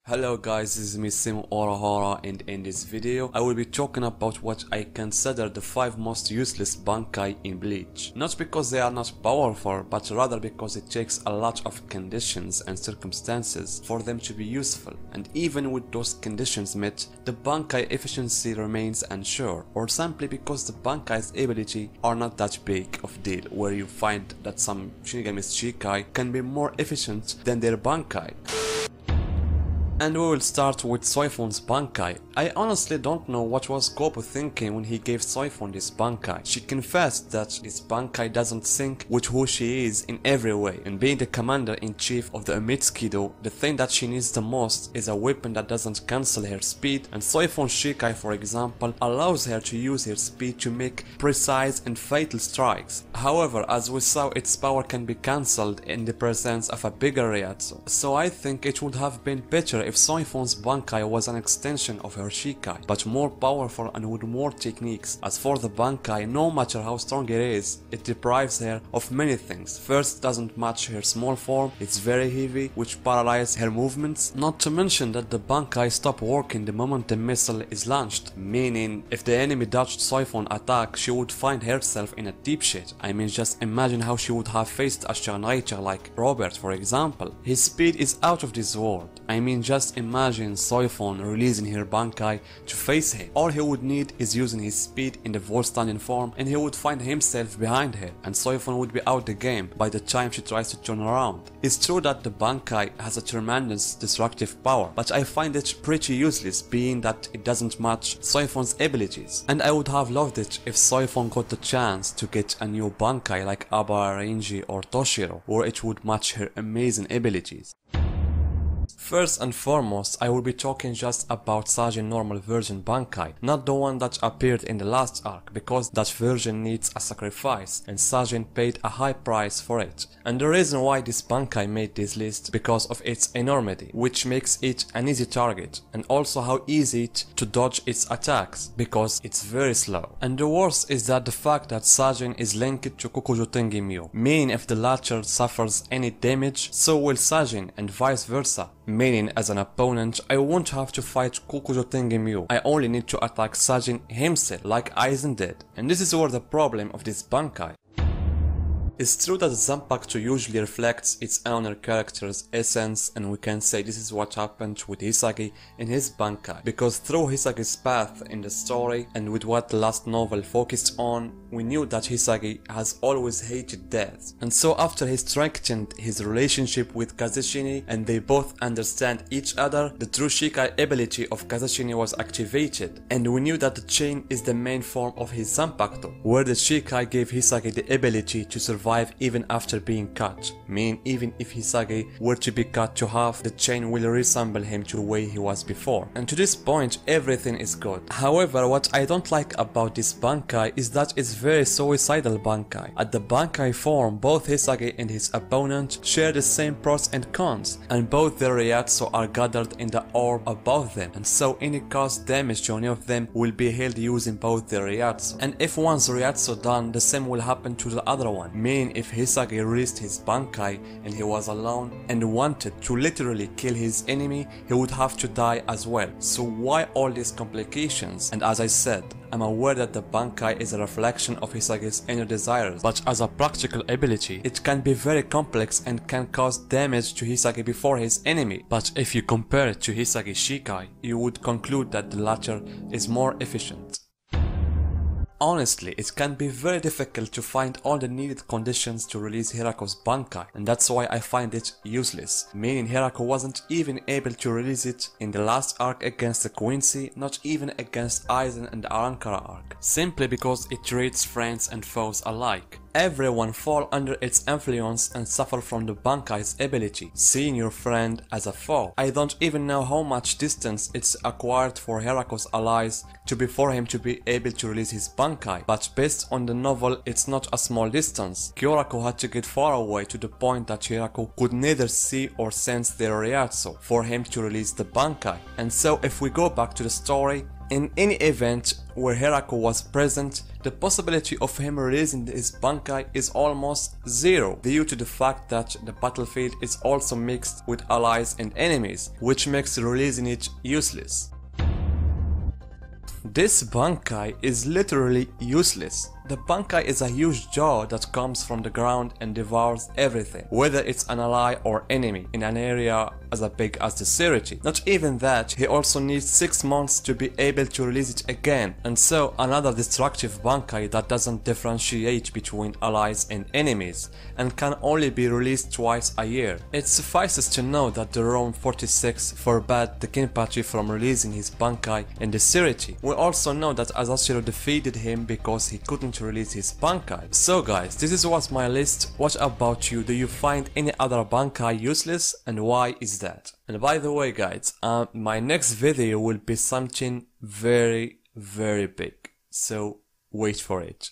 Hello guys, this is me Sim Orahara, and in this video I will be talking about what I consider the 5 most useless Bankai in Bleach. Not because they are not powerful, but rather because it takes a lot of conditions and circumstances for them to be useful, and even with those conditions met, the Bankai efficiency remains unsure, or simply because the Bankai's ability are not that big of deal, where you find that some Shinigami's Shikai can be more efficient than their Bankai. And we will start with Soifon's Bankai. I honestly don't know what was Gopo thinking when he gave Soifon this Bankai. She confessed that this Bankai doesn't sync with who she is in every way, and being the commander-in-chief of the Umitsukido, the thing that she needs the most is a weapon that doesn't cancel her speed, and Soifon's Shikai, for example, allows her to use her speed to make precise and fatal strikes. However, as we saw, its power can be cancelled in the presence of a bigger Ryatsu, so I think it would have been better if Soifon's Bankai was an extension of her Shikai, but more powerful and with more techniques. As for the Bankai, no matter how strong it is, it deprives her of many things. First, doesn't match her small form, it's very heavy, which paralyzes her movements. Not to mention that the Bankai stop working the moment the missile is launched, meaning if the enemy dodged Soifon attack, she would find herself in a deep shit. I mean, just imagine how she would have faced a Shanraicha like Robert, for example. His speed is out of this world. I mean, just imagine Soifon releasing her Bankai to face him. All he would need is using his speed in the Volstanian form, and he would find himself behind her, and Soifon would be out the game by the time she tries to turn around. It's true that the Bankai has a tremendous destructive power, but I find it pretty useless, being that it doesn't match Soifon's abilities. And I would have loved it if Soifon got the chance to get a new Bankai like Aba, Renji or Toshiro, where it would match her amazing abilities. First and foremost, I will be talking just about Sajin normal version Bankai, not the one that appeared in the last arc, because that version needs a sacrifice, and Sajin paid a high price for it. And the reason why this Bankai made this list because of its enormity, which makes it an easy target, and also how easy it to dodge its attacks, because it's very slow. And the worst is that the fact that Sajin is linked to Kokujo Tengemyo, meaning if the latter suffers any damage, so will Sajin, and vice versa. Meaning, as an opponent, I won't have to fight Kokujo Tengemyo, I only need to attack Sajin himself, like Aizen did. And this is where the problem of this Bankai. It's true that Zanpakuto usually reflects its owner character's essence, and we can say this is what happened with Hisagi in his Bankai, because through Hisagi's path in the story and with what the last novel focused on, we knew that Hisagi has always hated death. And so after he strengthened his relationship with Kazeshini and they both understand each other, the true Shikai ability of Kazeshini was activated, and we knew that the chain is the main form of his Zanpakuto, where the Shikai gave Hisagi the ability to survive even after being cut, meaning even if Hisagi were to be cut to half, the chain will resemble him to the way he was before. And to this point, everything is good. However, what I don't like about this Bankai is that it's very suicidal Bankai. At the Bankai form, both Hisagi and his opponent share the same pros and cons, and both their Ryatsu are gathered in the orb above them, and so any caused damage to any of them will be healed using both their Ryatsu. And if one's Ryatsu done, the same will happen to the other one. Meaning if Hisagi released his Bankai and he was alone and wanted to literally kill his enemy, he would have to die as well. So why all these complications? And as I said, I'm aware that the Bankai is a reflection of Hisagi's inner desires, but as a practical ability, it can be very complex and can cause damage to Hisagi before his enemy. But if you compare it to Hisagi's Shikai, you would conclude that the latter is more efficient. Honestly, it can be very difficult to find all the needed conditions to release Hirako's Bankai, and that's why I find it useless, meaning Hirako wasn't even able to release it in the last arc against the Quincy, not even against Aizen and the Arankara arc, simply because it treats friends and foes alike. Everyone fall under its influence and suffer from the Bankai's ability, seeing your friend as a foe. I don't even know how much distance it's acquired for Hirako's allies for him to be able to release his Bankai, but based on the novel it's not a small distance. Kyorako had to get far away to the point that Hirako could neither see or sense their Ryatsu for him to release the Bankai. And so if we go back to the story, In any event where Hiraku was present, the possibility of him releasing his Bankai is almost zero due to the fact that the battlefield is also mixed with allies and enemies, which makes releasing it useless. This Bankai is literally useless. The Bankai is a huge jaw that comes from the ground and devours everything, whether it's an ally or enemy, in an area as big as the city. Not even that, he also needs 6 months to be able to release it again, and so another destructive Bankai that doesn't differentiate between allies and enemies, and can only be released twice a year. It suffices to know that the Rome 46 forbade the Kenpachi from releasing his Bankai in the city. We also know that Asashiro defeated him because he couldn't release his Bankai. So guys, this was my list. What about you? Do you find any other Bankai useless, and why is that? And by the way guys, my next video will be something very big, so wait for it.